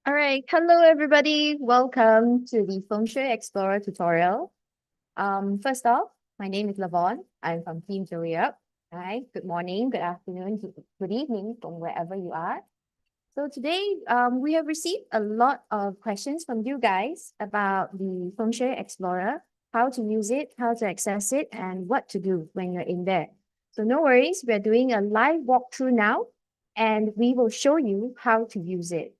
All right. Hello, everybody. Welcome to the Feng Shui Explorer tutorial. First off, my name is Lavon. I'm from Team Joey Up. Hi. Good morning, good afternoon, good evening from wherever you are. So today, we have received a lot of questions from you guys about the Feng Shui Explorer, how to use it, how to access it, and what to do when you're in there. So no worries, we're doing a live walkthrough now, and we will show you how to use it.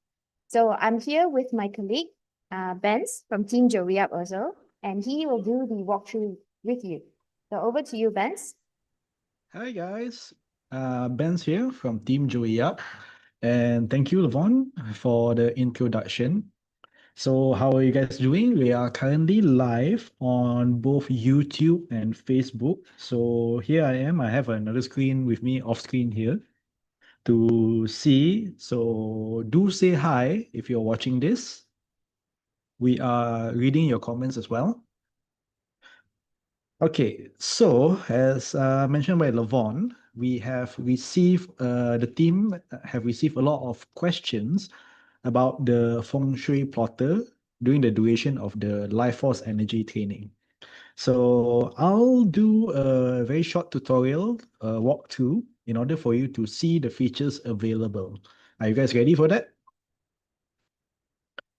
So I'm here with my colleague, Benz from Team Joey Up also, and he will do the walkthrough with you. So over to you, Benz. Hi guys, Ben's here from Team Joey Up, and thank you, Levon, for the introduction. So, how are you guys doing? We are currently live on both YouTube and Facebook. So, here I am. I have another screen with me off screen here to see. So, do say hi if you're watching this. We are reading your comments as well. Okay, so as mentioned by Lavon, we have received, the team have received a lot of questions about the Feng Shui plotter during the duration of the Life Force Energy training. So I'll do a very short tutorial walkthrough in order for you to see the features available. Are you guys ready for that?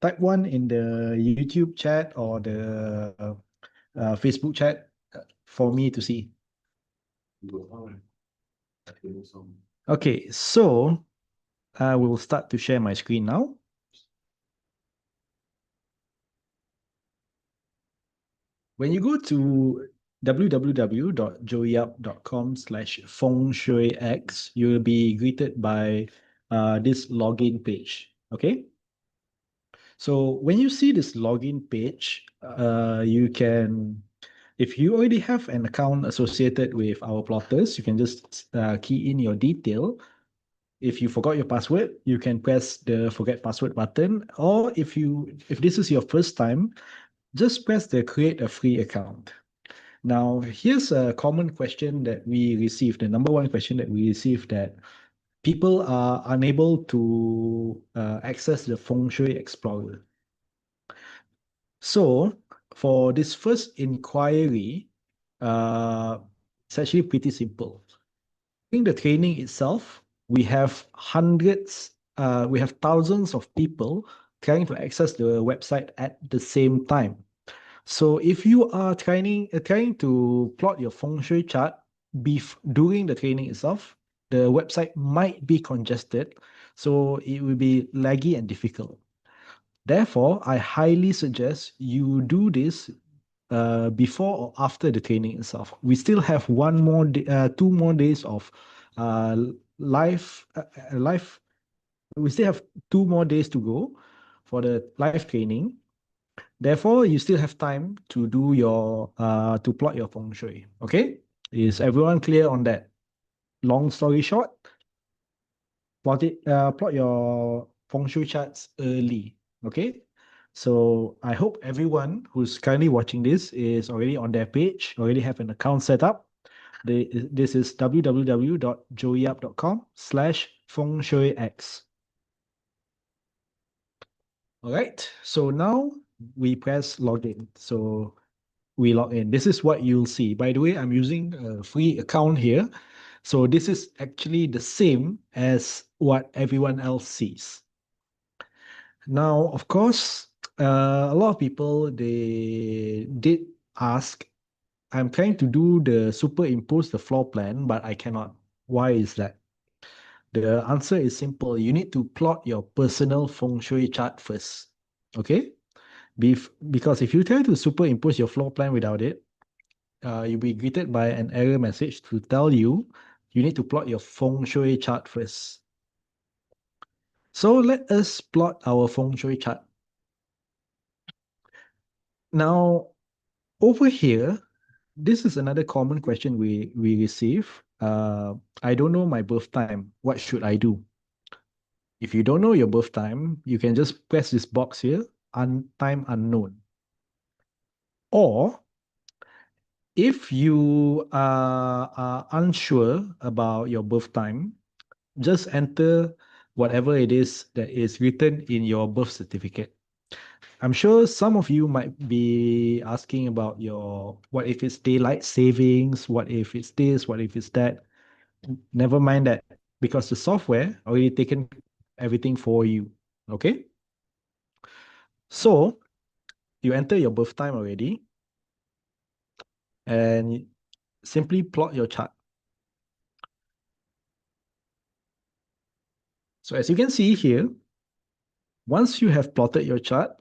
Type one in the YouTube chat or the Facebook chat for me to see. Okay, so I will start to share my screen now. When you go to www.joeyup.com/fengshuix, you will be greeted by this login page. Okay. So when you see this login page, you can, if you already have an account associated with our plotters, you can just key in your detail. If you forgot your password, you can press the forget password button. Or if this is your first time, just press the create a free account. Now, here's a common question that we received, the number one question that we received, that people are unable to access the Feng Shui Explorer. So, for this first inquiry, it's actually pretty simple. During the training itself, we have thousands of people trying to access the website at the same time. So if you are trying to plot your feng shui chart during the training itself, the website might be congested, so it will be laggy and difficult. Therefore, I highly suggest you do this before or after the training itself. We still have 2 more days of uh, live live. We still have 2 more days to go for the live training. Therefore, you still have time to do your to plot your feng shui. Okay, is everyone clear on that? Long story short, plot your feng shui charts early. Okay, so I hope everyone who's currently watching this is already on their page, already have an account set up. This is www.joeyup.com/feng shui x. All right, so now we press login. So we log in. This is what you'll see. By the way, I'm using a free account here. So this is actually the same as what everyone else sees. Now, of course, a lot of people, they did ask, I'm trying to do the superimpose the floor plan, but I cannot. Why is that? The answer is simple. You need to plot your personal feng shui chart first. Okay? Because if you try to superimpose your floor plan without it, you'll be greeted by an error message to tell you need to plot your feng shui chart first. So let us plot our feng shui chart. Now, over here, this is another common question we receive. I don't know my birth time. What should I do? If you don't know your birth time, you can just press this box here, time unknown. Or if you are unsure about your birth time, just enter whatever it is that is written in your birth certificate. I'm sure some of you might be asking about your what if it's daylight savings, what if it's this, what if it's that. Never mind that because the software already taken everything for you. Okay? So you enter your birth time already and simply plot your chart. So as you can see here, once you have plotted your chart,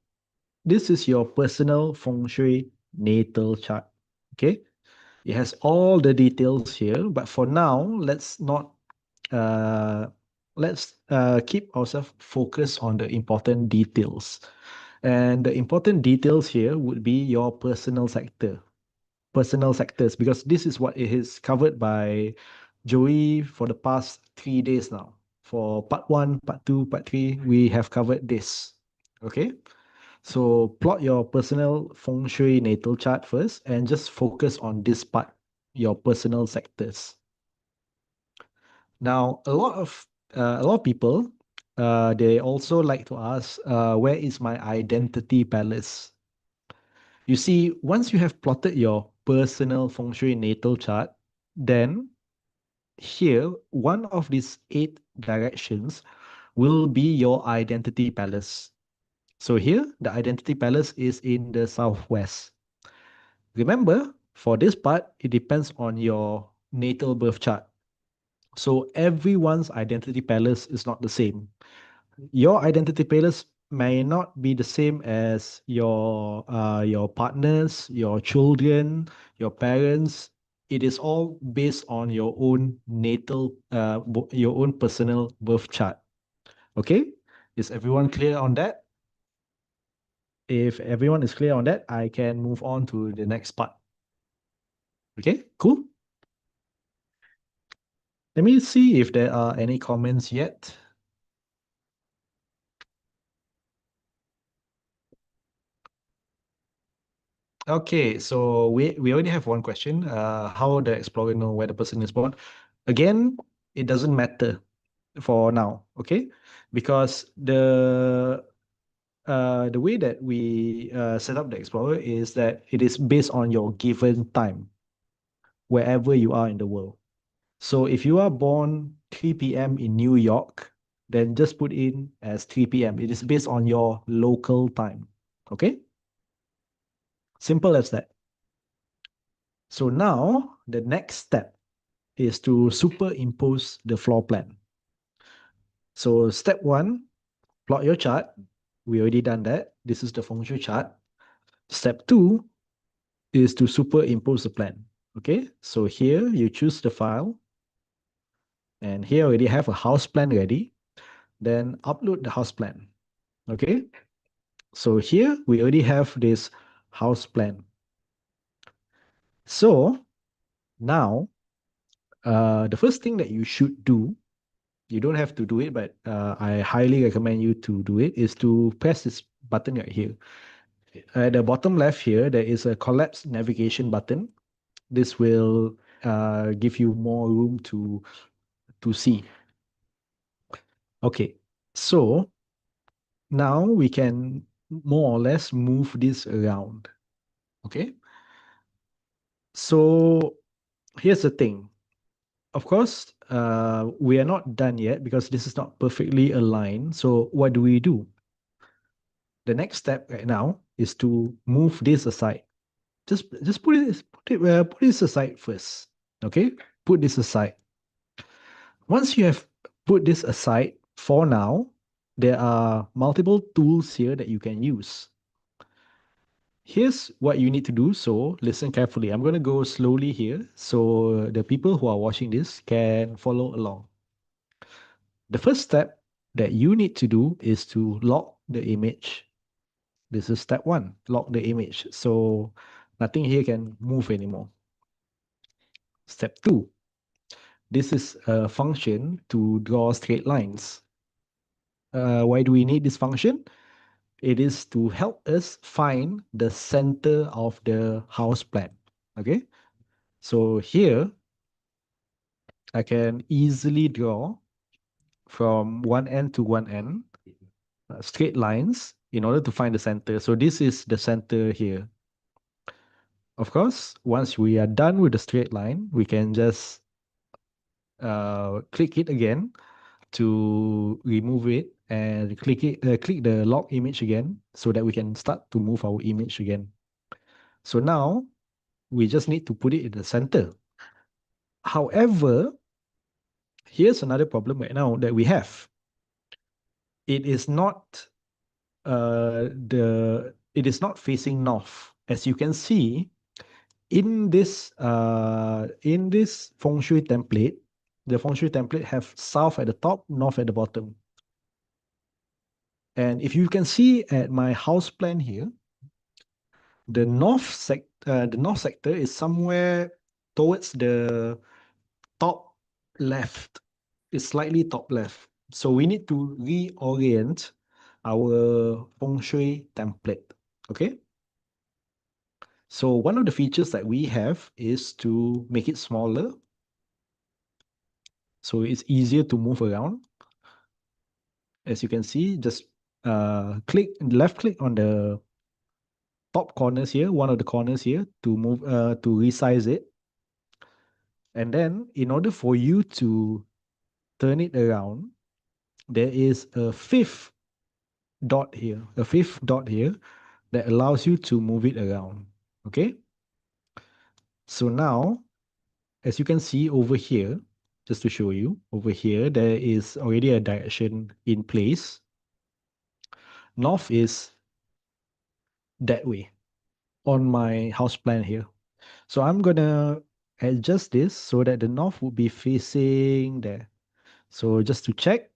this is your personal Feng Shui natal chart. Okay? It has all the details here, but for now, uh, let's keep ourselves focused on the important details. And the important details here would be your personal sectors, because this is what it is covered by Joey for the past 3 days now. For part one, part two, part three, we have covered this. Okay. So plot your personal feng shui natal chart first and just focus on this part, your personal sectors. Now, a lot of people they also like to ask, where is my identity palace? You see, once you have plotted your personal feng shui natal chart, then here one of these 8 directions will be your identity palace. So here, the identity palace is in the southwest. Remember, for this part, it depends on your natal birth chart. So everyone's identity palace is not the same. Your identity palace may not be the same as your partners, your children, your parents. It is all based on your own your own personal birth chart. Okay? Is everyone clear on that? If everyone is clear on that, I can move on to the next part. Okay, cool. Let me see if there are any comments yet. Okay, so we already have one question. How the explorer know where the person is born? Again, it doesn't matter for now, okay? Because the way that we set up the explorer is that it is based on your given time, wherever you are in the world. So if you are born 3 p.m. in New York, then just put in as 3 p.m. It is based on your local time. Okay? Simple as that. So now the next step is to superimpose the floor plan. So step one, plot your chart. We already done that. This is the feng shui chart. Step two is to superimpose the plan. Okay, so here you choose the file, and here already have a house plan ready. Then upload the house plan. Okay, so here we already have this house plan. So now, the first thing that you should do, you don't have to do it, but I highly recommend you to do it, is to press this button right here. At the bottom left here, there is a collapse navigation button. This will give you more room to see. Okay, so now we can more or less move this around. Okay, so here's the thing. Of course, we are not done yet because this is not perfectly aligned. So what do we do? The next step right now is to move this aside. Just put this aside first. Okay, put this aside. Once you have put this aside for now, there are multiple tools here that you can use. Here's what you need to do. So listen carefully. I'm going to go slowly here so the people who are watching this can follow along. The first step that you need to do is to lock the image. This is step one, lock the image. So nothing here can move anymore. Step two, this is a function to draw straight lines. Why do we need this function? It is to help us find the center of the house plan. Okay, so here I can easily draw from one end to one end, straight lines in order to find the center. So this is the center here. Of course, once we are done with the straight line, we can just click it again to remove it and click the lock image again so that we can start to move our image again. So now we just need to put it in the center. However, here's another problem right now that we have. It is not it is not facing north. As you can see, in this Feng Shui template, the Feng Shui template have south at the top, north at the bottom. And if you can see at my house plan here, the north sector is somewhere towards the top left. It's slightly top left. So we need to reorient our Feng Shui template. Okay. So one of the features that we have is to make it smaller. So it's easier to move around. As you can see, just left click on the top corners here, one of the corners here to move to resize it. And then in order for you to turn it around, there is a fifth dot here, that allows you to move it around. Okay. So now, as you can see over here, just to show you, over here, there is already a direction in place. North is that way on my house plan here. So I'm gonna adjust this so that the north would be facing there. So just to check,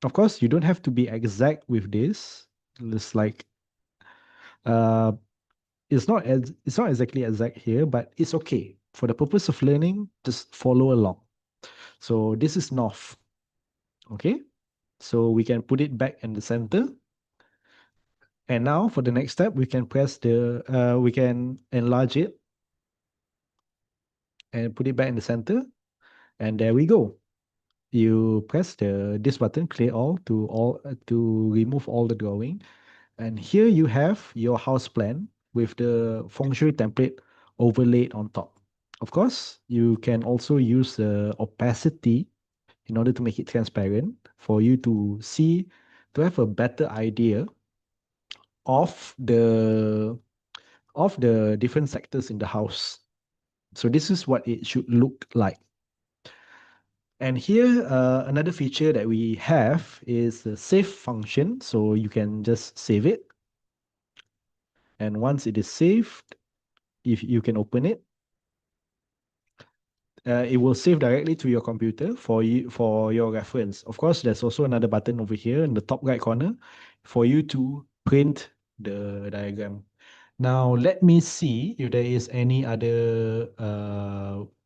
of course, you don't have to be exact with this. It's like uh it's not exactly exact here, but it's okay. For the purpose of learning, just follow along. So this is north. Okay. So we can put it back in the center. And now for the next step, we can we can enlarge it and put it back in the center. And there we go. You press this button, clear all to remove all the drawing. And here you have your house plan with the Feng Shui template overlaid on top. Of course, you can also use the opacity in order to make it transparent for you to see, to have a better idea of the different sectors in the house. So this is what it should look like. And here, another feature that we have is the save function. So you can just save it. And once it is saved, if you can open it, it will save directly to your computer for your reference. Of course, there's also another button over here in the top right corner for you to print the diagram. Now, let me see if there is any other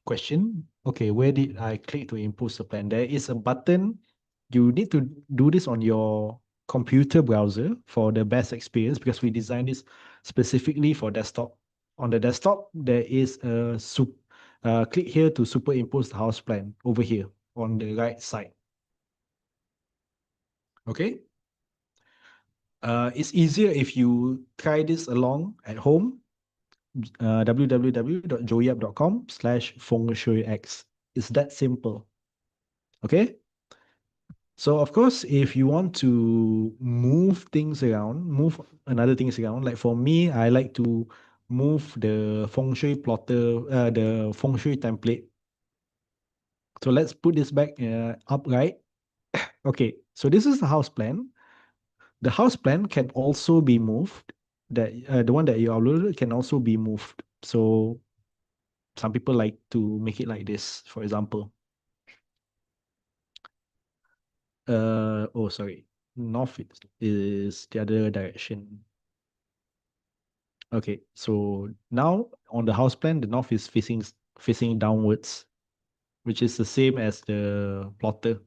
question. Okay, where did I click to impose the plan? There is a button. You need to do this on your computer browser for the best experience because we designed this specifically for desktop. On the desktop, there is a click here to superimpose the house plan over here on the right side. Okay. It's easier if you try this along at home. www.joeyup.com/fengshuix. It's that simple. Okay. So of course, if you want to move things around, move another things around, like for me, I like to move the feng shui plotter, the feng shui template. So let's put this back upright. Okay, so this is the house plan. The house plan can also be moved. That the one that you uploaded can also be moved. So some people like to make it like this, for example. Oh, sorry. North is the other direction. Okay, so now on the house plan, the north is facing downwards, which is the same as the plotter.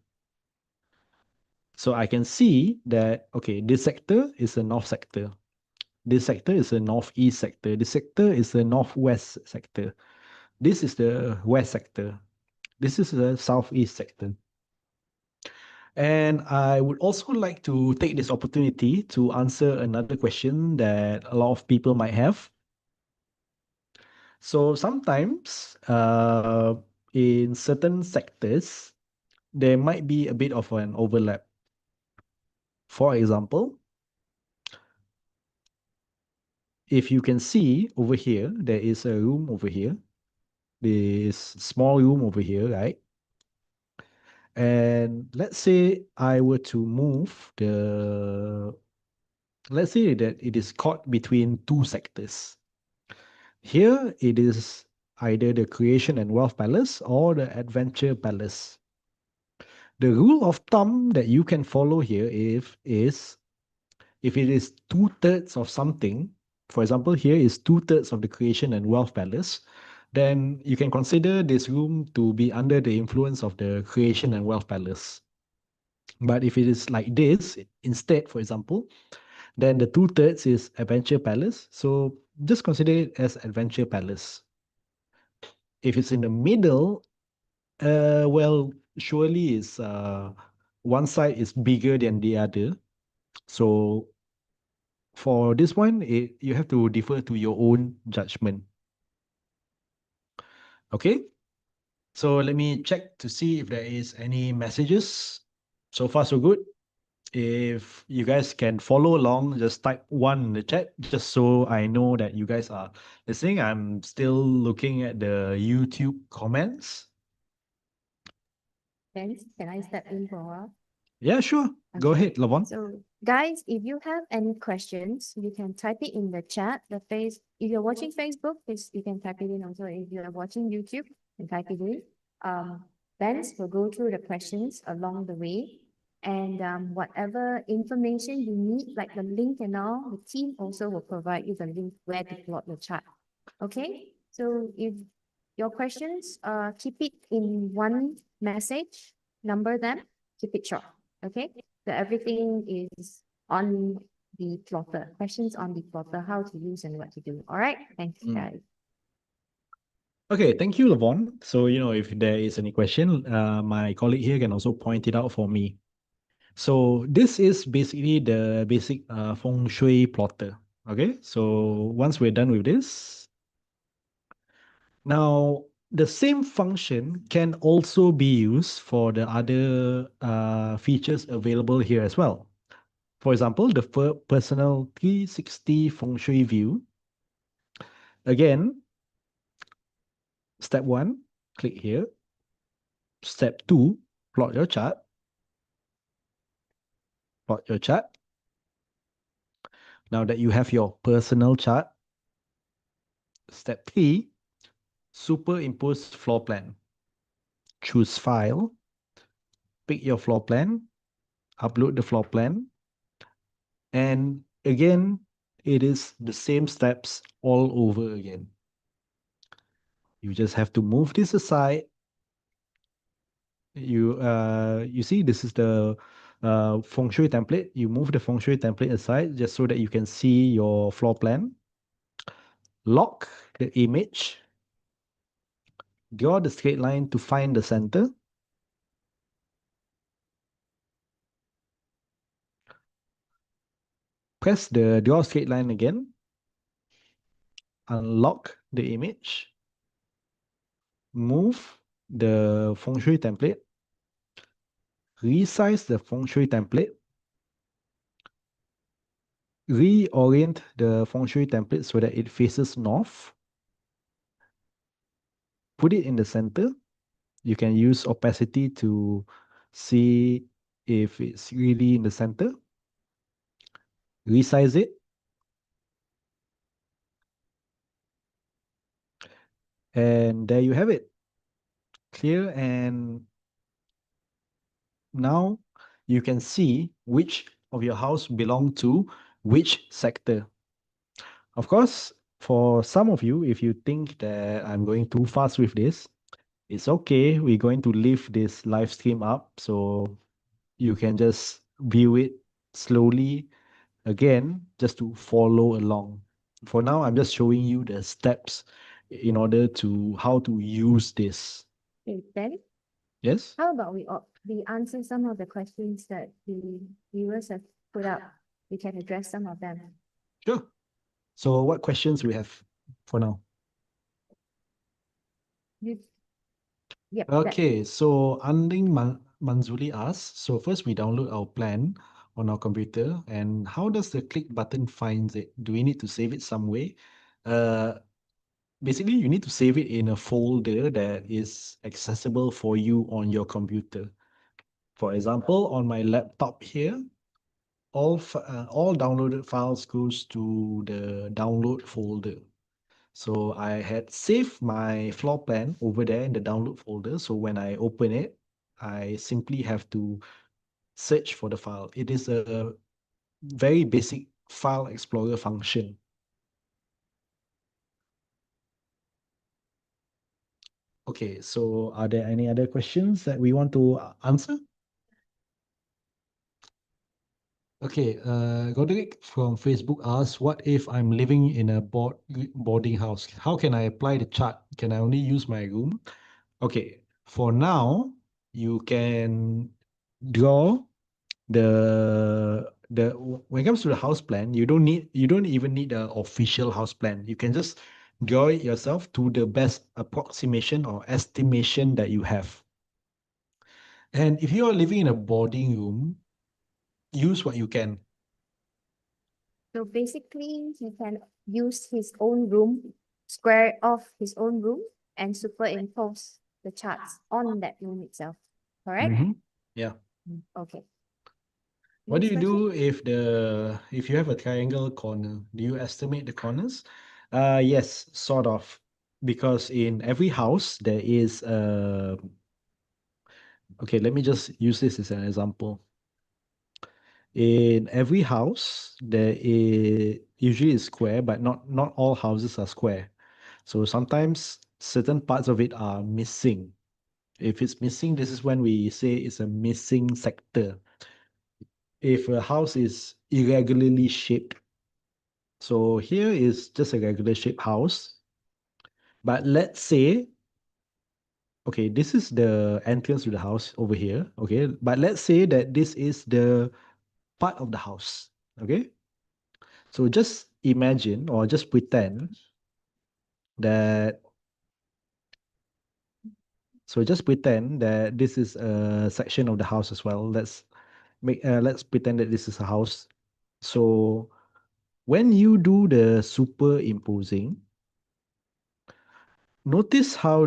So I can see that, okay, this sector is the north sector. This sector is the northeast sector. This sector is the northwest sector. This is the west sector. This is the southeast sector. And I would also like to take this opportunity to answer another question that a lot of people might have. So sometimes in certain sectors, there might be a bit of an overlap. For example, if you can see over here, there is a room over here, this small room over here, right? And let's say I were to move let's say that it is caught between two sectors. Here it is either the creation and wealth palace or the adventure palace. The rule of thumb that you can follow here is if it is two-thirds of something, for example, here is two-thirds of the creation and wealth palace, then you can consider this room to be under the influence of the creation and wealth palace. But if it is like this, instead, for example, then the two-thirds is adventure palace. So just consider it as adventure palace. If it's in the middle, well, surely is one side is bigger than the other. So for this one, you have to defer to your own judgment. Okay, so let me check to see if there is any messages. So far, so good. If you guys can follow along, just type one in the chat, just so I know that you guys are listening. I'm still looking at the YouTube comments. Thanks. Can I step in for a while? Yeah, sure. Go Okay. ahead, Lavon. So, guys, if you have any questions, you can type it in the chat. If you're watching Facebook, you can type it in also. If you're watching YouTube, you can type it in. Vance will go through the questions along the way. And whatever information you need, like the link and all, the team also will provide you the link where to plot your chart. Okay? So if your questions, keep it in one message, number them, keep it short. Okay? So everything is on the plotter. Questions on the plotter, how to use and what to do. All right? Thanks, guys. Okay, thank you, Lavon. So, if there is any question, my colleague here can also point it out for me. So this is basically the basic Feng Shui plotter. Okay, so once we're done with this, now the same function can also be used for the other features available here as well. For example, the personal 360 Feng Shui view. Again, step one, click here. Step two, plot your chart. Plot your chart. Now that you have your personal chart, step three, superimpose floor plan. Choose file, pick your floor plan, upload the floor plan, and again, it is the same steps all over again. You just have to move this aside. You see, this is the Feng Shui template. You move the Feng Shui template aside just so that you can see your floor plan. Lock the image. Draw the straight line to find the center. Press the draw straight line again. Unlock the image. Move the Feng Shui template. Resize the Feng Shui template. Reorient the Feng Shui template so that it faces north. Put it in the center. You can use opacity to see if it's really in the center. Resize it. And there you have it. Clear, and now you can see which of your house belong to which sector. Of course, for some of you, if you think that I'm going too fast with this, it's okay. We're going to leave this live stream up so you can just view it slowly again, just to follow along. For now, I'm just showing you the steps in order to how to use this. Okay, then Yes? How about we answer some of the questions that the viewers have put up? We can address some of them. Sure. So what questions we have for now? You, yep, Okay, so Anding Manzuli asks, so first we download our plan on our computer, and how does the click button finds it? Do we need to save it some way? Uh, Basically, you need to save it in a folder that is accessible for you on your computer. For example, on my laptop here, all downloaded files goes to the download folder. So I had saved my floor plan over there in the download folder. So when I open it, I simply have to search for the file. It is a very basic file explorer function. Okay, so are there any other questions that we want to answer? Okay, Goderic from Facebook asks, what if I'm living in a boarding house? How can I apply the chart? Can I only use my room? Okay, for now, you can draw the when it comes to the house plan, you don't even need an official house plan. You can just draw it yourself to the best approximation or estimation that you have. And if you are living in a boarding room, use what you can. so basically he can use his own room, square off his own room, and superimpose the charts on that room itself. Correct? Mhm. Yeah. Okay. What do Next you question. do if you have a triangle corner? Do you estimate the corners? Yes, sort of. Because in every house there is okay, let me just use this as an example. In every house, there is usually is square, but not all houses are square. So sometimes certain parts of it are missing. If it's missing, this is when we say it's a missing sector. If a house is irregularly shaped, so here is just a regular shaped house. But let's say, okay, this is the entrance to the house over here. Okay, but let's say that this is the part of the house. Okay, so just imagine or just pretend that, so just pretend that this is a section of the house as well. Let's pretend that this is a house. So when you do the superimposing, notice how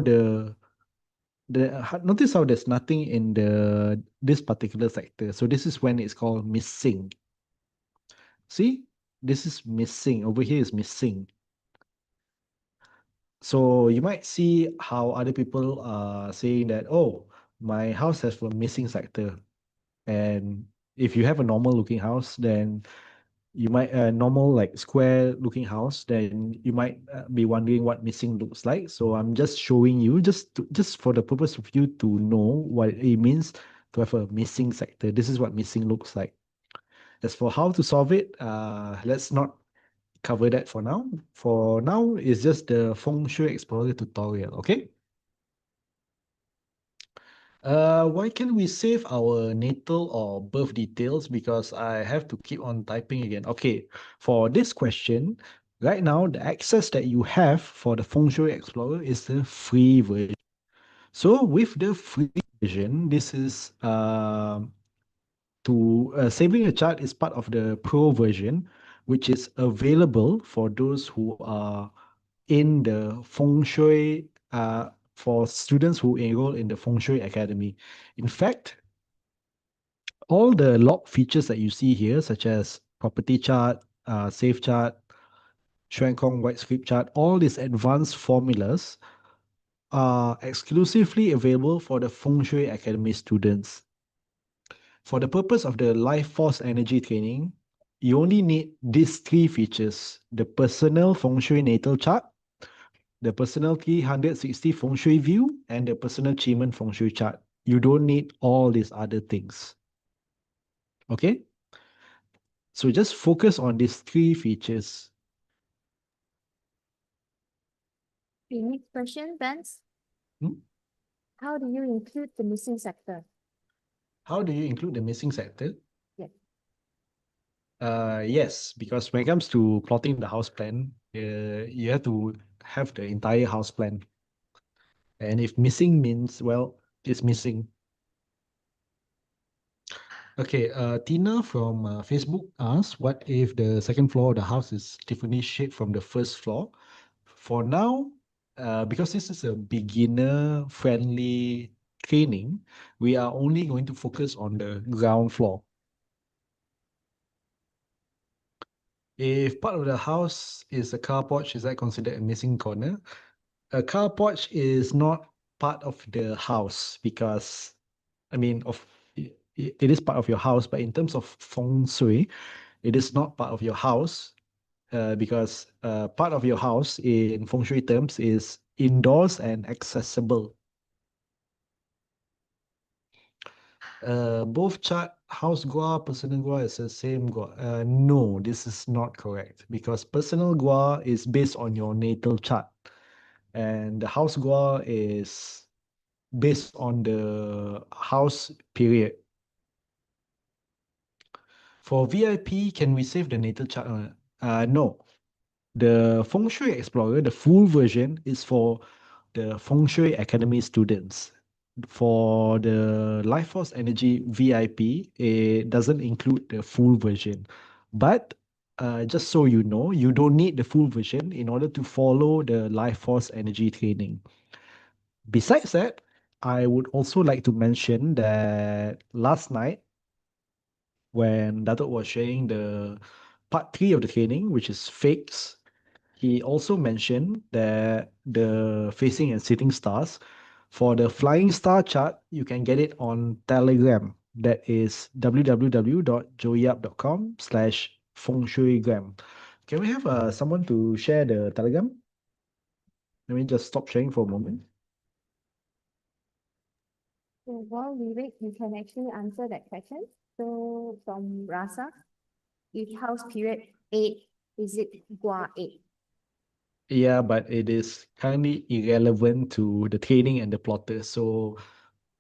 notice how there's nothing in this particular sector. So this is when it's called missing. See, this is missing. Over here is missing. So you might see how other people are saying that, oh, my house has a missing sector. And if you have a normal looking house, then you might a normal like square looking house, then you might be wondering what missing looks like. So I'm just showing you just for the purpose of you to know what it means to have a missing sector. This is what missing looks like. As for how to solve it, let's not cover that for now. For now, it's just the Feng Shui Explorer tutorial, okay? Why can't we save our natal or birth details? Because I have to keep on typing again. Okay, for this question, right now, the access that you have for the Feng Shui Explorer is the free version. So with the free version, this is to saving a chart is part of the pro version, which is available for those who are in the Feng Shui, for students who enroll in the Feng Shui Academy. In fact, all the log features that you see here, such as property chart, safe chart, Xuan Kong white script chart, all these advanced formulas are exclusively available for the Feng Shui Academy students. For the purpose of the life force energy training, you only need these three features: the personal Feng Shui natal chart, the personal 360 Feng Shui view, and the personal Qi Feng Shui chart. You don't need all these other things. Okay? So just focus on these three features. Okay, next question, Vance. Hmm? How do you include the missing sector? How do you include the missing sector? Yeah. Yes, because when it comes to plotting the house plan, you have to have the entire house plan. And if missing means, well, it's missing. Okay, Tina from Facebook asked, what if the second floor of the house is differently shaped from the first floor? For now, because this is a beginner-friendly training, we are only going to focus on the ground floor. If part of the house is a car porch, is that considered a missing corner? A car porch is not part of the house because, I mean, it is part of your house, but in terms of feng shui, it is not part of your house because part of your house in feng shui terms is indoors and accessible. Both chart house gua, personal gua is the same gua. No, this is not correct because personal gua is based on your natal chart, and the house gua is based on the house period. For VIP, can we save the natal chart? No. The Feng Shui Explorer, the full version, is for the Feng Shui Academy students. For the Life Force Energy VIP, it doesn't include the full version. But just so you know, you don't need the full version in order to follow the Life Force Energy training. Besides that, I would also like to mention that last night, when Datuk was sharing the part 3 of the training, which is fakes, he also mentioned that the facing and sitting stars, for the flying star chart, you can get it on Telegram. That is www.joeyup.com/fengshuigram. Can we have someone to share the Telegram? Let me just stop sharing for a moment. So while we wait, you can actually answer that question. So from Rasa, if house period 8, is it Gua 8? Yeah, but it is currently irrelevant to the training and the plotter. So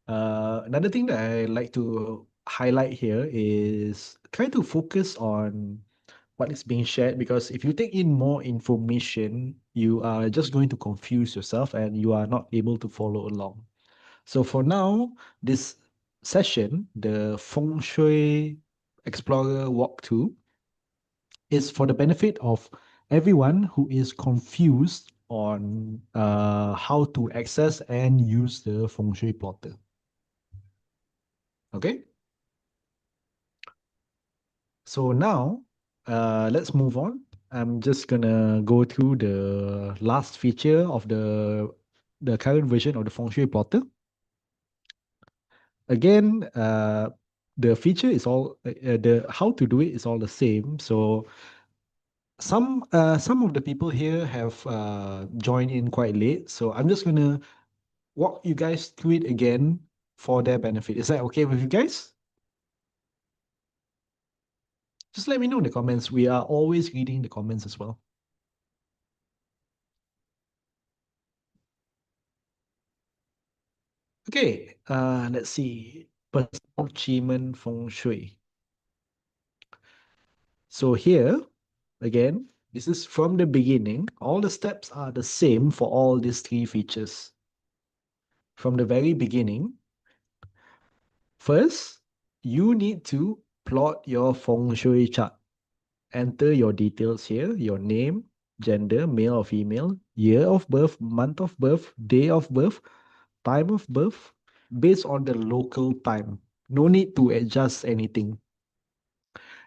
another thing that I like to highlight here is try to focus on what is being shared because if you take in more information, you are just going to confuse yourself and you are not able to follow along. So for now, this session, the Feng Shui Explorer Walkthrough, is for the benefit of everyone who is confused on how to access and use the Feng Shui plotter. Okay? So now, let's move on. I'm just gonna go through the last feature of the current version of the Feng Shui plotter. Again, the feature is all the how to do it is all the same. So some of the people here have joined in quite late, so I'm just gonna walk you guys through it again for their benefit. Is that okay with you guys? Just let me know in the comments. We are always reading the comments as well. Okay, let's see. Personal achievement feng shui. So here, again, this is from the beginning. All the steps are the same for all these three features. From the very beginning, first, you need to plot your feng shui chart. Enter your details here, your name, gender, male or female, year of birth, month of birth, day of birth, time of birth, based on the local time. No need to adjust anything.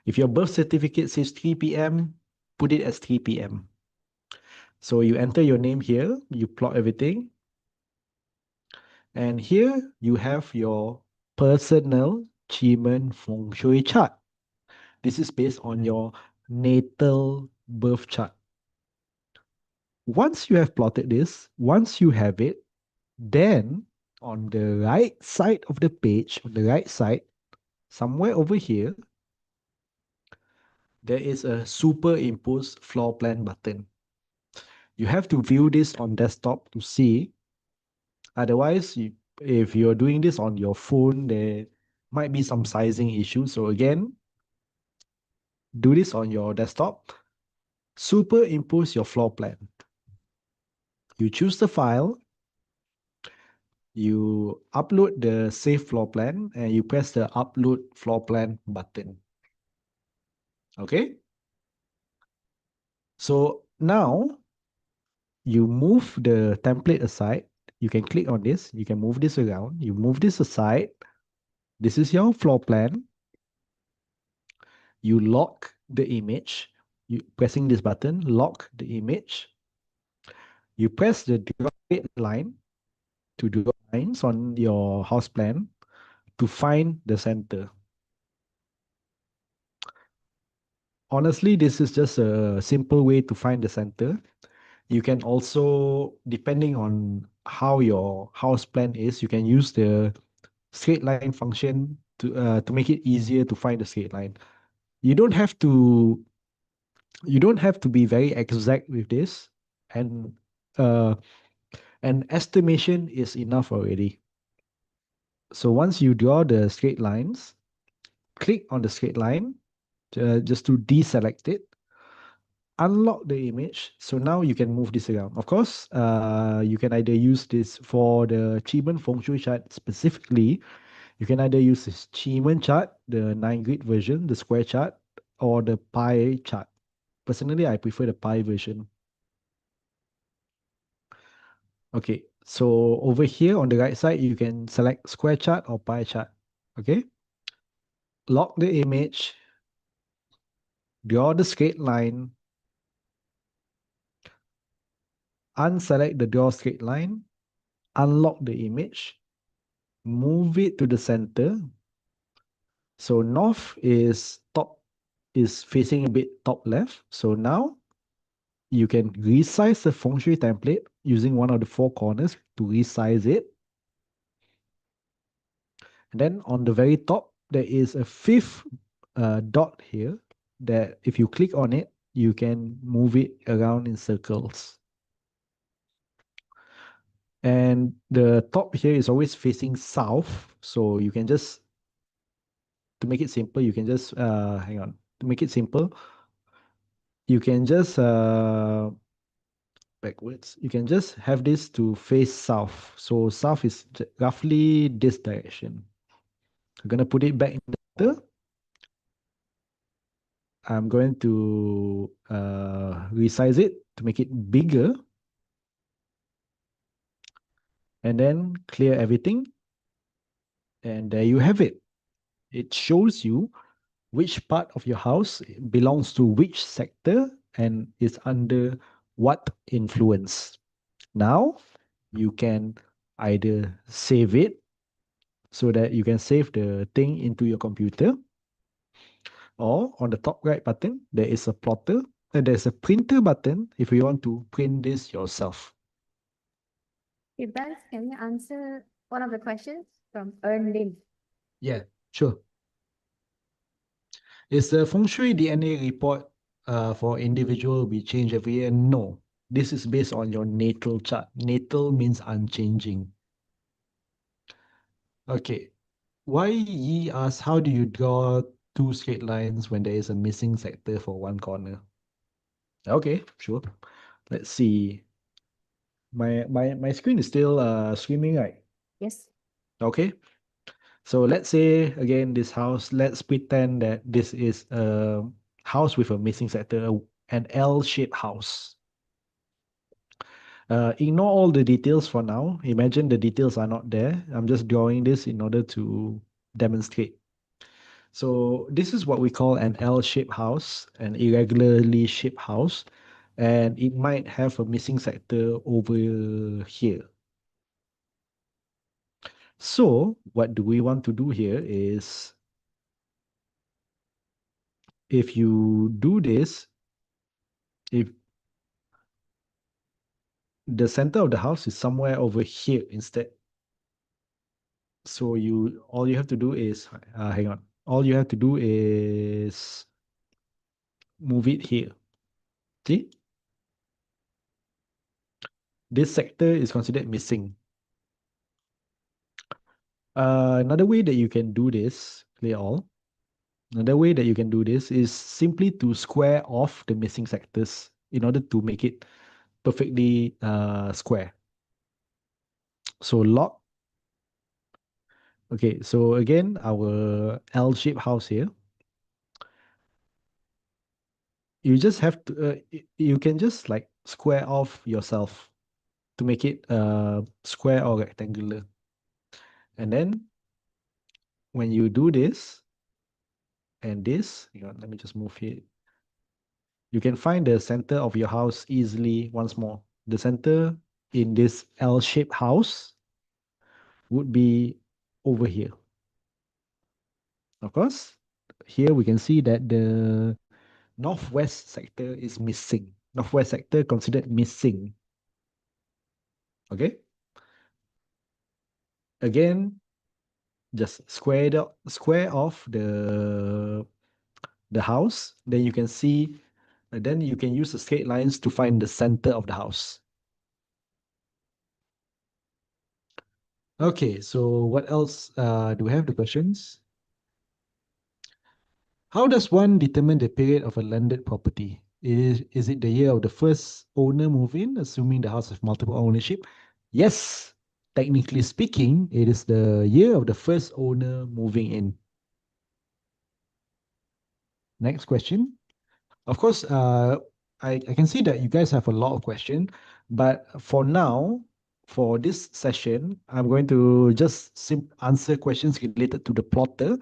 If your birth certificate says 3 p.m., put it as 3 p.m. So you enter your name here, you plot everything, and here you have your personal Chimen Feng Shui chart. This is based on your natal birth chart. Once you have plotted this, once you have it, then on the right side of the page, on the right side, somewhere over here, there is a superimpose floor plan button. You have to view this on desktop to see. Otherwise, if you're doing this on your phone, there might be some sizing issues. So again, do this on your desktop. Superimpose your floor plan. You choose the file, you upload the save floor plan, and you press the upload floor plan button. Okay? So now you move the template aside. You can click on this, you can move this around, you move this aside. This is your floor plan. You lock the image. You pressing this button, lock the image. You press the draw line to draw lines on your house plan to find the center. Honestly, this is just a simple way to find the center. You can also, depending on how your house plan is, you can use the straight line function to make it easier to find the straight line. You don't have to you don't have to be very exact with this, and uh, an estimation is enough already. So once you draw the straight lines, click on the straight line just to deselect it, unlock the image. So now you can move this around. Of course, you can either use this for the Chiban Feng Shui chart specifically. You can either use this Chiban chart, the 9-grid version, the square chart, or the pie chart. Personally, I prefer the pie version. Okay, so over here on the right side, you can select square chart or pie chart. Okay, lock the image, draw the straight line, unselect the draw straight line, unlock the image, move it to the center. So north is facing a bit top left. So now you can resize the feng shui template using one of the four corners to resize it. And then on the very top, there is a fifth dot here that if you click on it, you can move it around in circles. And the top here is always facing south. So you can just, to make it simple, you can just, hang on, to make it simple, you can just, backwards, you can just have this to face south. So south is roughly this direction. I'm going to put it back in the center. I'm going to resize it to make it bigger and then clear everything. And there you have it. It shows you which part of your house belongs to which sector and is under what influence. Now you can either save it so that you can save the thing into your computer, or on the top right button, there is a plotter and there's a printer button if you want to print this yourself. Hey, Beth, can you answer one of the questions from Ern Lin? Yeah, sure. Is the Feng Shui DNA report for individual we change every year? No. This is based on your natal chart. Natal means unchanging. Okay. Why Yi asks, how do you draw two straight lines when there is a missing sector for one corner? Okay, sure. Let's see. My screen is still streaming, right? Yes. Okay. So let's say again this house, let's pretend that this is a house with a missing sector, an L-shaped house. Ignore all the details for now. Imagine the details are not there. I'm just drawing this in order to demonstrate. So this is what we call an L-shaped house, an irregularly shaped house, and it might have a missing sector over here. So what do we want to do here is, if you do this, if the center of the house is somewhere over here instead. So all you have to do is, hang on. All you have to do is move it here. See? This sector is considered missing. Another way that you can do this, clear all. Another way that you can do this is simply to square off the missing sectors in order to make it perfectly square. So log. Okay, so again, our L-shaped house here. You just have to, you can just like square off yourself to make it square or rectangular. And then when you do this and this, let me just move here. You can find the center of your house easily once more. The center in this L-shaped house would be over here. Of course, here we can see that the northwest sector is missing. Northwest sector considered missing. Okay. Again, just square off the house. Then you can see, then you can use the straight lines to find the center of the house. Okay, so what else do we have the questions? How does one determine the period of a landed property? Is it the year of the first owner move in, assuming the house has multiple ownership? Yes, technically speaking, it is the year of the first owner moving in. Next question. Of course, I can see that you guys have a lot of questions, but for now, for this session, I'm going to just answer questions related to the plotter,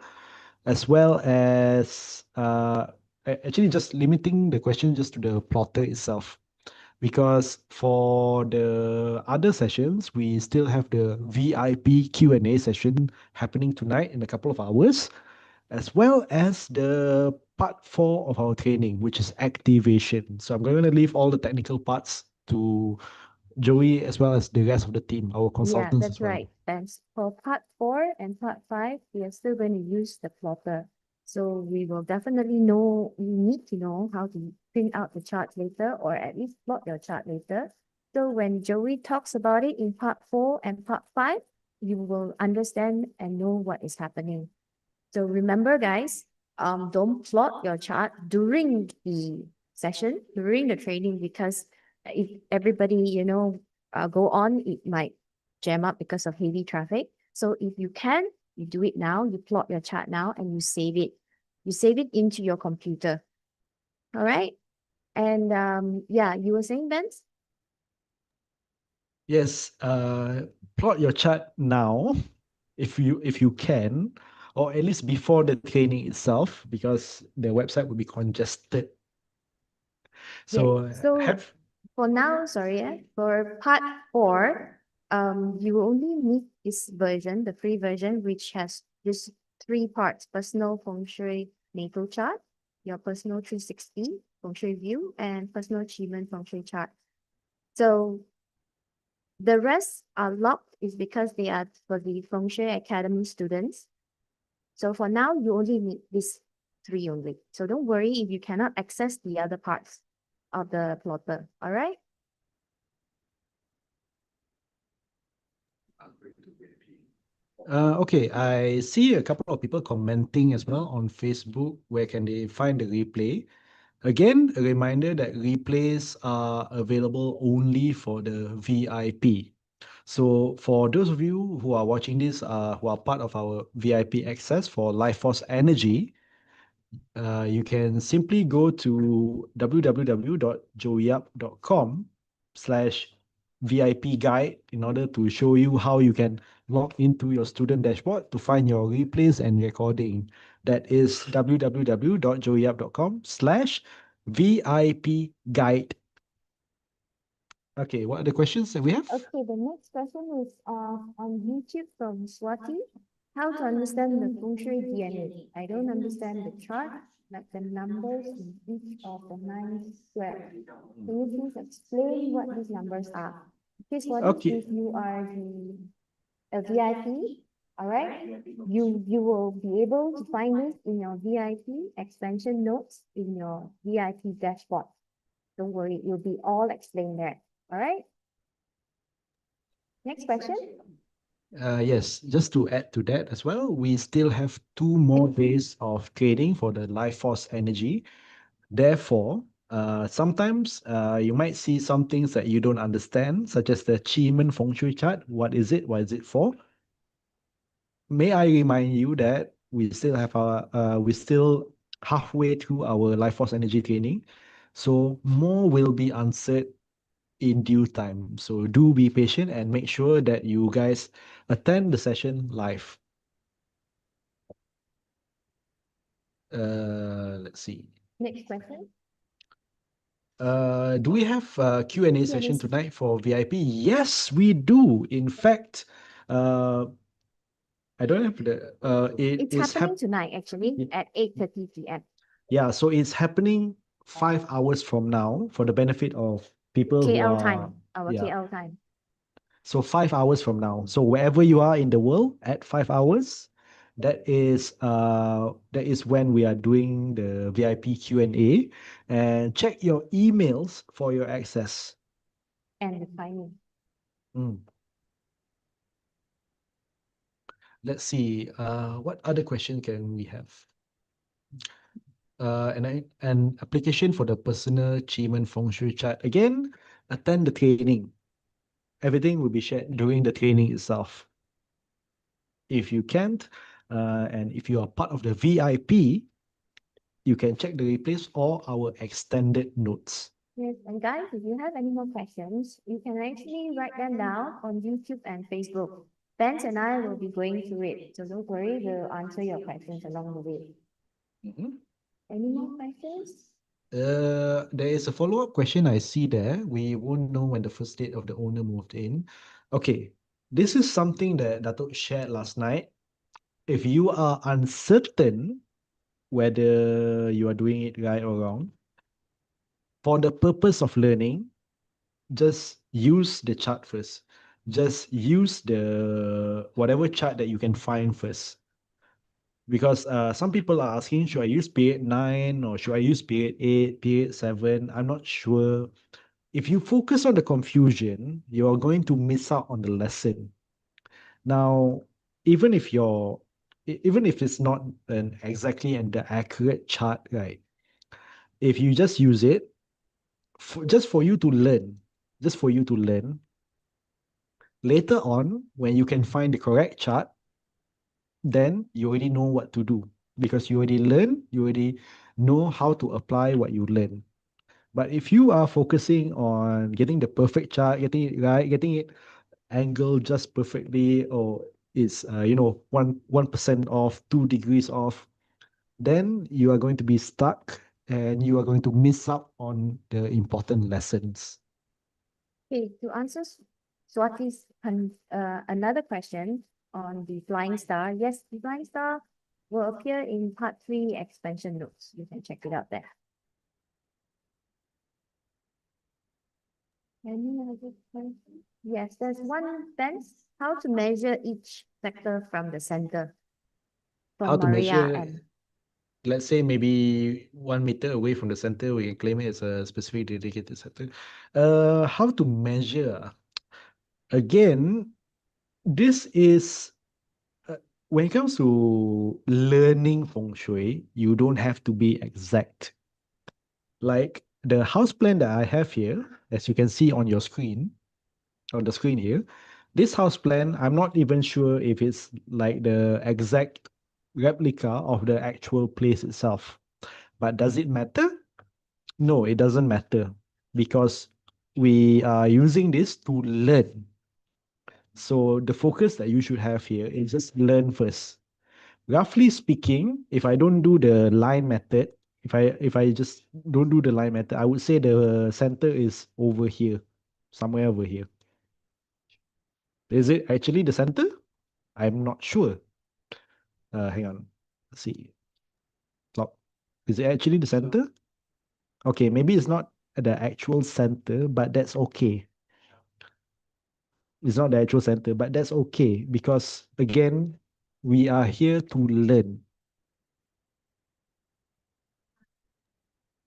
as well as actually just limiting the question just to the plotter itself. Because for the other sessions, we still have the VIP Q&A session happening tonight in a couple of hours, as well as the part 4 of our training, which is activation. So I'm going to leave all the technical parts to Joey as well as the rest of the team, our Yeah, consultants that's as well. right. And for part 4 and part 5, we are still going to use the plotter. So we will definitely know, you need to know how to print out the chart later, or at least plot your chart later. So when Joey talks about it in part 4 and part 5, you will understand and know what is happening. So remember, guys, don't plot your chart during the session, during the training, because if everybody, go on, it might jam up because of heavy traffic. So if you can, you do it now, you plot your chart now, and you save it. You save it into your computer. All right. And yeah, you were saying, Ben? Yes, plot your chart now if you can, or at least before the training itself, because the website will be congested. So Yeah. So have for now, sorry, for part 4, you will only need this version, the free version, which has just 3 parts: personal feng shui natal chart, your personal 360 feng shui view, and personal achievement feng shui chart. So the rest are locked is because they are for the feng shui academy students. So for now, you only need these 3 only. So don't worry if you cannot access the other parts of the plotter. All right. okay, I see a couple of people commenting as well on Facebook. Where can they find the replay? Again, a reminder that replays are available only for the VIP. So for those of you who are watching this, who are part of our VIP access for Life Force Energy, you can simply go to www.joeyup.com/VIP guide in order to show you how you can log into your student dashboard to find your replays and recording. That is www.joeyup.com/VIP guide. Okay, what are the questions that we have? Okay, the next question is on YouTube from Swati. How to understand the feng shui DNA? I don't understand the chart, like the numbers in each of the 9 squares. Can you please explain what these numbers are? Okay, Swati, Okay. if you are a VIP, all right, you will be able to find this in your VIP expansion notes in your VIP dashboard. Don't worry, it will be all explained there. All right. Next question. Yes, just to add to that as well, we still have 2 more days of training for the life force energy. Therefore, sometimes you might see some things that you don't understand, such as the Chi Feng Shui chart. What is it? What is it for? May I remind you that we still halfway through our life force energy training, so more will be answered in due time. So do be patient and make sure that you guys attend the session live. Let's see. Next question. Do we have a Q&A session tonight for VIP? Yes, we do. In fact, I don't have the It's happening tonight, actually, at 8:30 p.m. Yeah, so it's happening 5 hours from now for the benefit of people who KL are time, our yeah. KL time. So 5 hours from now. So wherever you are in the world at 5 hours, that is when we are doing the VIP Q&A, and check your emails for your access. And the timing. Mm. Let's see. What other question can we have? An application for the personal achievement feng shui chart. Again, attend the training. Everything will be shared during the training itself. If you can't, and if you are part of the VIP, you can check the replays or our extended notes. Yes, and guys, if you have any more questions, you can actually write them down on YouTube and Facebook. Benz and I will be going through it, so don't worry, we'll answer your questions along the way. Mhm. Any more questions? There is a follow-up question I see there. We won't know when the first date of the owner moved in. Okay, this is something that Datuk shared last night. If you are uncertain whether you are doing it right or wrong, for the purpose of learning, just use the chart first. Just use the whatever chart that you can find first. Because some people are asking, should I use period 9 or should I use period 8, period 7? I'm not sure. If you focus on the confusion, you are going to miss out on the lesson. Now, even if even if it's not an exactly and the accurate chart, right? If you just use it just for you to learn, just for you to learn, later on, when you can find the correct chart, then you already know what to do because you already know how to apply what you learn. But if you are focusing on getting the perfect chart, getting it right, getting it angled just perfectly, or it's 1% off, 2 degrees off, then you are going to be stuck and you are going to miss out on the important lessons. Okay, to answer Swati's another question on the flying star. Yes, the flying star will appear in part 3 expansion notes. You can check it out there. Any other questions? Yes, there's one fence. How to measure each sector from the center? How From to Maria measure, and let's say maybe 1 meter away from the center, we can claim it as a specific dedicated center. How to measure? Again, this is when it comes to learning feng shui, you don't have to be exact. Like the house plan that I have here, as you can see on your screen, on the screen here, this house plan, I'm not even sure if it's like the exact replica of the actual place itself. But does it matter? No, it doesn't matter because we are using this to learn. So the focus that you should have here is just learn first. Roughly speaking, if I don't do the line method, if I just don't do the line method, I would say the center is over here, somewhere over here. Is it actually the center? I'm not sure. Hang on. Let's see. Clock. Is it actually the center? Okay, maybe it's not the actual center, but that's okay. It's not the actual center, but that's okay because again, we are here to learn.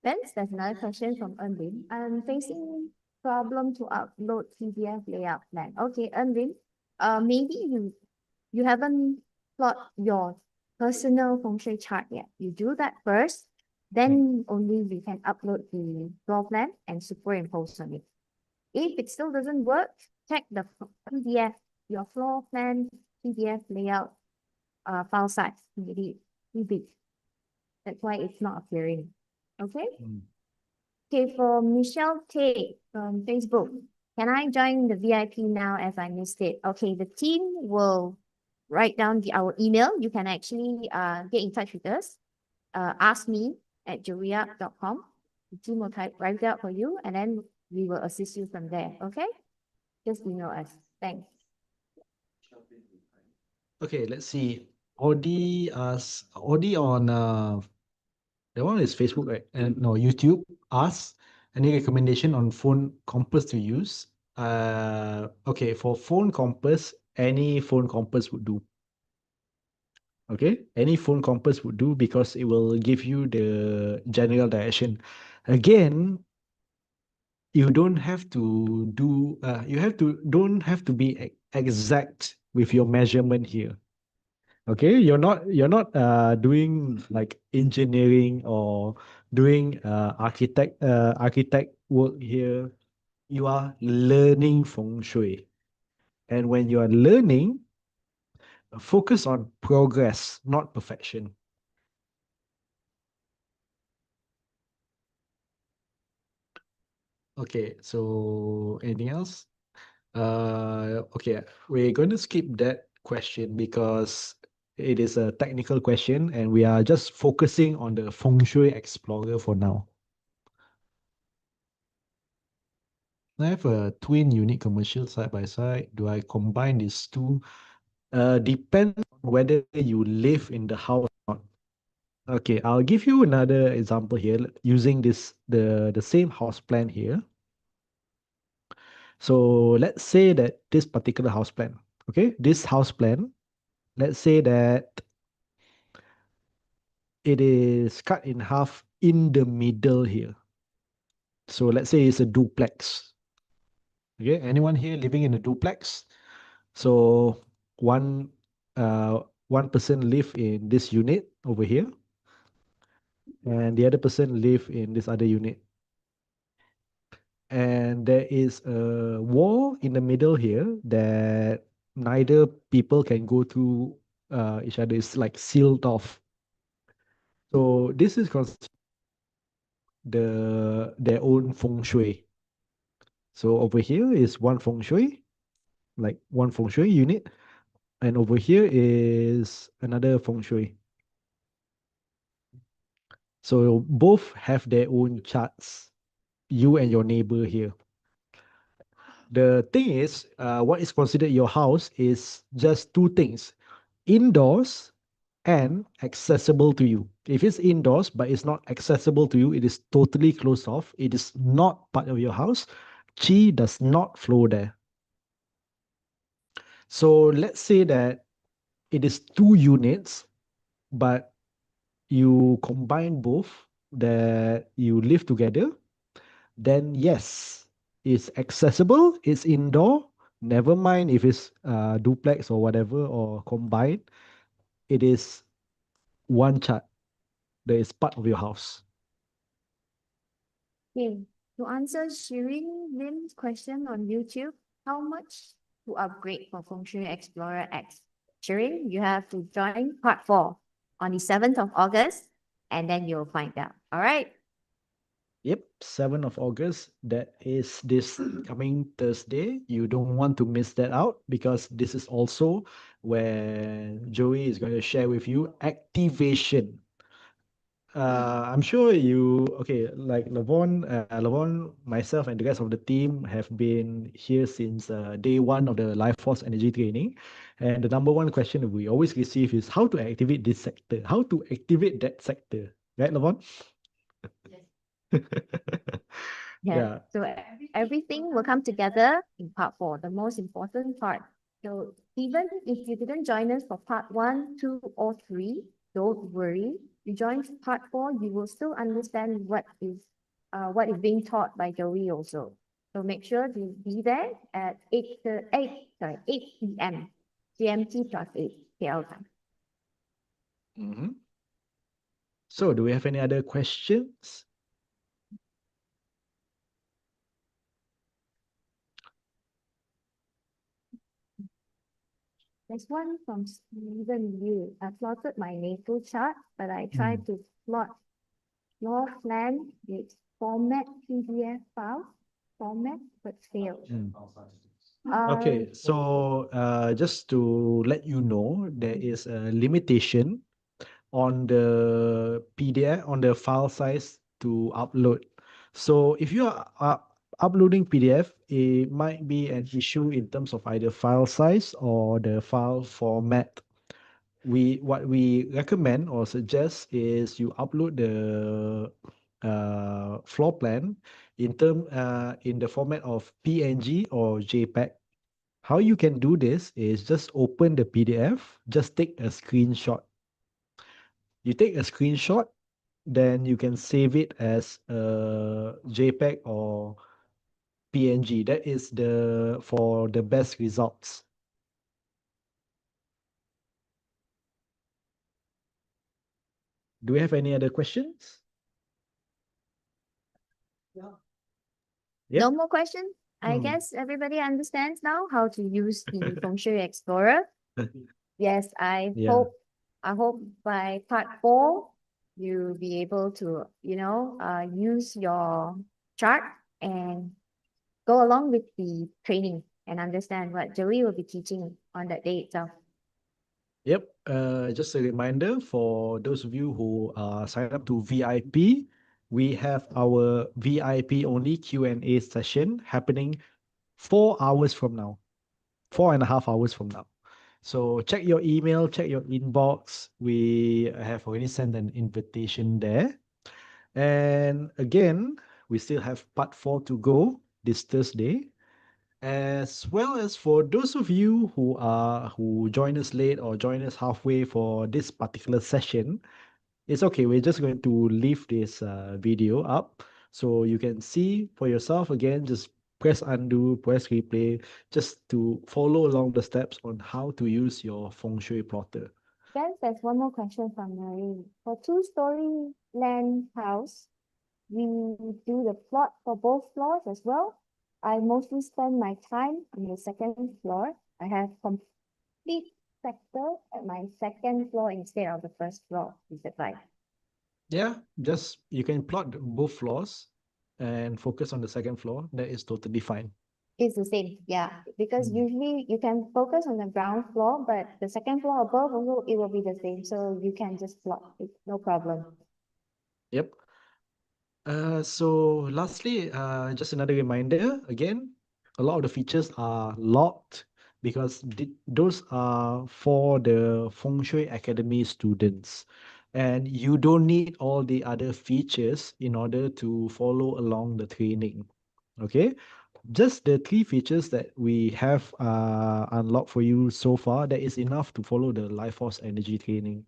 Benz, there's another question from Eunbin. I'm facing problem to upload PDF layout plan. Okay, Eunbin, maybe you haven't plot your personal feng shui chart yet. You do that first, then only we can upload the floor plan and superimpose on it. If it still doesn't work, check the PDF, your floor plan PDF layout file size. Maybe too big. That's why it's not appearing. Okay? Mm. Okay, for Michelle Tay from Facebook, can I join the VIP now as I missed it? Okay, the team will write down our email. You can actually get in touch with us. Ask me at joeyup.com. The team will write it out for you and then we will assist you from there. Okay? Just email us. Thanks. Okay, let's see. Audi on that one is Facebook, right? And no, YouTube. Ask any recommendation on phone compass to use. Okay, for phone compass, any phone compass would do. Okay, any phone compass would do because it will give you the general direction. Again, you don't have to do. You have to don't have to be exact with your measurement here. Okay, you're not doing like engineering or doing architect work here. You are learning feng shui. And when you are learning, focus on progress, not perfection. Okay, so anything else? Okay, we're going to skip that question because it is a technical question and we are just focusing on the Feng Shui Explorer for now. I have a twin unit commercial side by side. Do I combine these two? Depends on whether you live in the house or not. Okay, I'll give you another example here using the same house plan here. So let's say that this particular house plan, okay, this house plan, let's say that it is cut in half in the middle here. So let's say it's a duplex. Okay, anyone here living in a duplex? So one one person live in this unit over here, and the other person live in this other unit. And there is a wall in the middle here that neither people can go through each other. It's like sealed off. So this is considered their own feng shui. So over here is one feng shui, like one feng shui unit, and over here is another feng shui. So both have their own charts, you and your neighbor here. The thing is, what is considered your house is just two things: indoors and accessible to you. If it's indoors but it's not accessible to you, it is totally closed off. It is not part of your house. Qi does not flow there. So let's say that it is two units, but you combine both, that you live together, then yes, it's accessible, it's indoor. Never mind if it's duplex or whatever or combined, it is one chart that is part of your house. Okay, to answer Shirin Lim's question on YouTube, how much to upgrade for Feng Shui Explorer X? Shirin, you have to join part 4 on the 7th of August, and then you'll find out. All right. Yep, 7th of August. That is this coming Thursday. You don't want to miss that out because this is also where Joey is going to share with you activation. I'm sure okay, like Lavon, myself, and the rest of the team have been here since day one of the Life Force Energy training. And the number one question that we always receive is how to activate this sector, how to activate that sector. Right, Lavon? Yeah. Yeah. So everything will come together in part 4, the most important part. So even if you didn't join us for part 1, 2, or 3, don't worry. You join part 4, you will still understand what is being taught by Joey also. So make sure to be there at 8 p.m. GMT plus 8 KL time. Mhm. So, do we have any other questions? There's one from Stephen Liu. I plotted my natal chart, but I tried to plot floor plan with format PDF file format, but failed. Okay, so just to let you know, there is a limitation on the PDF, on the file size to upload. So if you are uploading PDF, it might be an issue in terms of either file size or the file format. What we recommend or suggest is you upload the floor plan in the format of PNG or JPEG. How you can do this is just open the PDF, just take a screenshot. You take a screenshot, then you can save it as a JPEG or PNG. That is for the best results. Do we have any other questions? No more questions? I Hmm. guess everybody understands now how to use the Feng Shui Explorer. Yes, Yeah. I hope by part 4, you'll be able to, use your chart and go along with the training and understand what Joey will be teaching on that day itself. Yep. Just a reminder for those of you who sign up to VIP, we have our VIP only Q&A session happening 4 hours from now, 4.5 hours from now. So check your email, check your inbox. We have already sent an invitation there. And again, we still have part 4 to go this Thursday. As well as for those of you who join us late or join us halfway for this particular session, it's okay. We're just going to leave this video up so you can see for yourself again. Just press undo, press replay, just to follow along the steps on how to use your Feng Shui plotter. Then there's one more question from Marie. For 2-story land house, we do the plot for both floors as well. I mostly spend my time on the second floor. I have complete sector at my second floor instead of the first floor. Is it right? Yeah, just you can plot both floors and focus on the second floor. That is totally fine. It's the same, yeah. Because usually you can focus on the ground floor, but the second floor above also it will be the same. So you can just plot it, no problem. Yep. So lastly, just another reminder again, a lot of the features are locked because those are for the Feng Shui Academy students. And you don't need all the other features in order to follow along the training. Okay? Just the 3 features that we have unlocked for you so far, that is enough to follow the Life Force Energy training.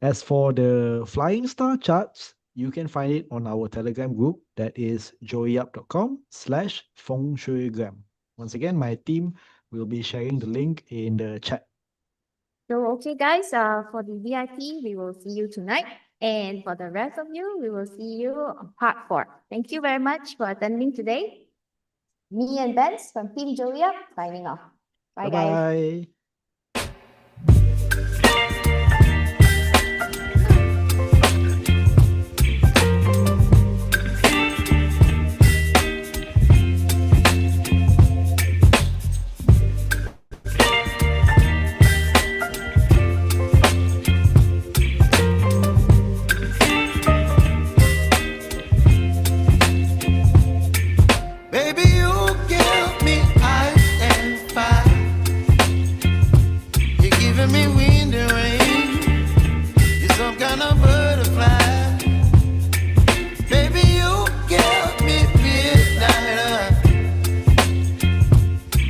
As for the Flying Star charts, you can find it on our Telegram group that is joeyup.com/feng shuigram. Once again, my team will be sharing the link in the chat. So, okay, guys, for the VIP, we will see you tonight. And for the rest of you, we will see you on part 4. Thank you very much for attending today. Me and Benz from Team Joey Up signing off. Bye, guys. Bye-bye. Baby, you give me ice and fire. You're giving me wind and rain. You're some kind of butterfly. Baby, you give me midnight.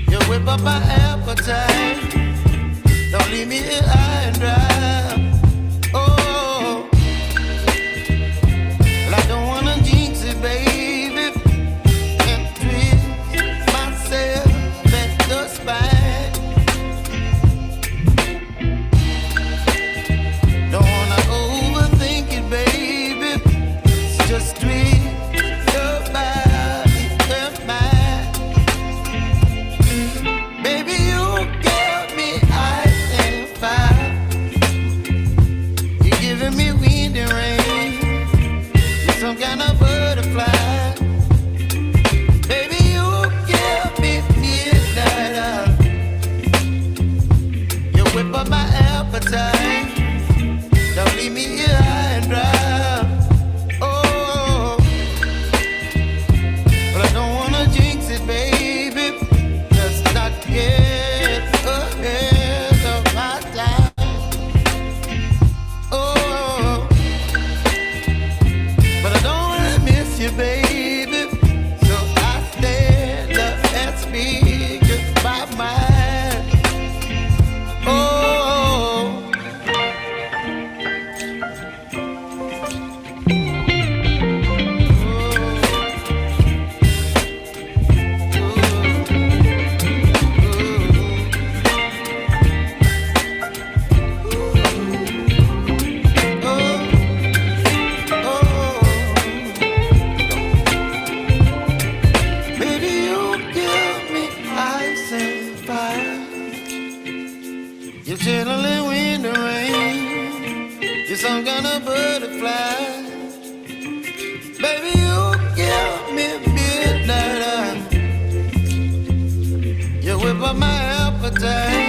You whip up my appetite. Don't leave me here high and dry. Oh, well, I don't wanna jinx it, baby. my appetite. Don't leave me here high and dry. Oh, but I don't wanna jinx it, baby. Let's not get ahead of my time. Oh, but I don't wanna miss you, baby. So I stand up and speak just my mind. Oh. Baby, you give me ice and fire. You're chilling wind and rain. You're some kind of butterfly. Baby, you give me midnight oil. You whip up my appetite.